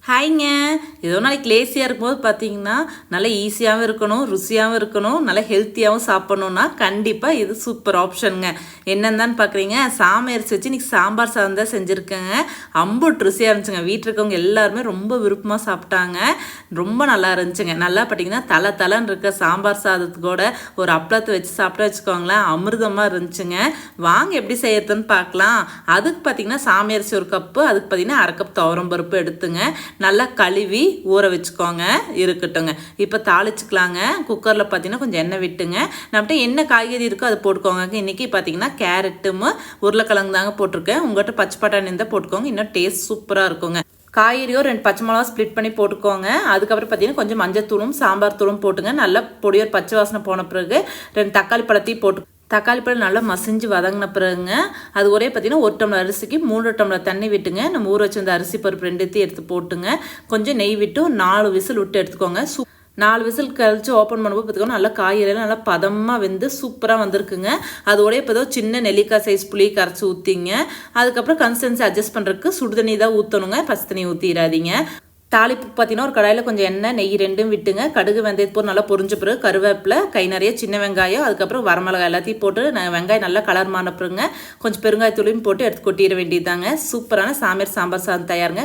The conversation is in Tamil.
ஹாய்ங்க. ஏதோ நாளைக்கு லேசியாக இருக்கும்போது பார்த்தீங்கன்னா நல்லா ஈஸியாகவும் இருக்கணும், ருசியாகவும் இருக்கணும், நல்லா ஹெல்த்தியாகவும் சாப்பிட்ணுன்னா கண்டிப்பாக இது சூப்பர் ஆப்ஷனுங்க. என்னென்னு பார்க்குறீங்க, சாமை அரிசி வச்சு இன்றைக்கி சாம்பார் சாதம் தான் செஞ்சுருக்கேங்க. அம்புட்டு ருசியாக இருந்துச்சுங்க. வீட்டில் இருக்கவங்க எல்லாருமே ரொம்ப விருப்பமாக சாப்பிட்டாங்க. ரொம்ப நல்லா இருந்துச்சுங்க. நல்லா பார்த்தீங்கன்னா தலைன்னு இருக்க சாம்பார் சாதத்துக்கூட ஒரு அப்பளத்தை வச்சு சாப்பிட்டா வச்சுக்கோங்களேன், அமிர்தமாக இருந்துச்சுங்க. வாங்க எப்படி செய்யறதுன்னு பார்க்கலாம். அதுக்கு பார்த்தீங்கன்னா சாமை அரிசி ஒரு கப்பு, அதுக்கு பார்த்தீங்கன்னா அரை கப் துவரம் பருப்பு எடுத்துங்க. நல்லா கழுவி ஊற வச்சுக்கோங்க, இருக்கட்டுங்க. இப்போ தாளிச்சுக்கலாங்க. குக்கரில் பார்த்தீங்கன்னா கொஞ்சம் எண்ணெய் விட்டுங்க. நம்மகிட்ட என்ன காய்கறி இருக்கோ அதை போட்டுக்கோங்க. இன்றைக்கி பார்த்தீங்கன்னா கேரட்டும் உருளைக்கிழங்கு தாங்க போட்டிருக்கேன். உங்கள்கிட்ட பச்சை பட்டாணி இருந்தால் போட்டுக்கோங்க, இன்னும் டேஸ்ட் சூப்பராக இருக்குங்க. காய்கறியோ 2 பச்சை மிளகா ஸ்ப்ளிட் பண்ணி போட்டுக்கோங்க. அதுக்கப்புறம் பார்த்தீங்கன்னா கொஞ்சம் மஞ்சள் தூளும் சாம்பார் தூளும் போட்டுங்க. நல்லா பொடியோர் பச்சை வாசனை போன பிறகு 2 தக்காளி பழத்தையும் போட்டு தக்காளி பழம் நல்லா மசிஞ்சு வதங்கின பிறகுங்க அது ஒரே பார்த்தீங்கன்னா 1 டம்ளர் அரிசிக்கு 3 டம்ளர் தண்ணி விட்டுங்க. நம்ம ஊற வச்சிருந்த அரிசி பருப்பு 2 எடுத்து போட்டுங்க. கொஞ்சம் நெய் விட்டு 4 விசில் விட்டு எடுத்துக்கோங்க. 4 விசில் கழிச்சு ஓப்பன் பண்ணும்போது பார்த்துக்கோங்க நல்லா காய்கறியெல்லாம் நல்லா பதமாக வெந்து சூப்பராக வந்திருக்குங்க. அதோடய இப்போ சின்ன நெல்லிக்காய் சைஸ் புளி கரைச்சி ஊற்றிங்க. அதுக்கப்புறம் கன்சிஸ்டன்சி அட்ஜஸ்ட் பண்ணுறதுக்கு சுடு தண்ணி தான் ஊற்றணுங்க, பச்சை தண்ணி ஊற்றிடாதீங்க. தாளிப்பு பார்த்தீங்கன்னா ஒரு கடாயில் கொஞ்சம் எண்ணெய் நெய் 2 விட்டுங்க. கடுகு வெந்தயத்து போட்டு நல்லா பொரிஞ்ச பிறகு கருவேப்பிலை, கை நிறைய சின்ன வெங்காயம், அதுக்கப்புறம் வரமிளகாய் எல்லாத்தையும் போட்டு வெங்காயம் நல்லா கலர் மாறின பிறகுங்க கொஞ்சம் பெருங்காயத்தூளையும் போட்டு எடுத்து கொட்டிட வேண்டியதாங்க. சூப்பரான சாம்பார் சாதம் தயாருங்க.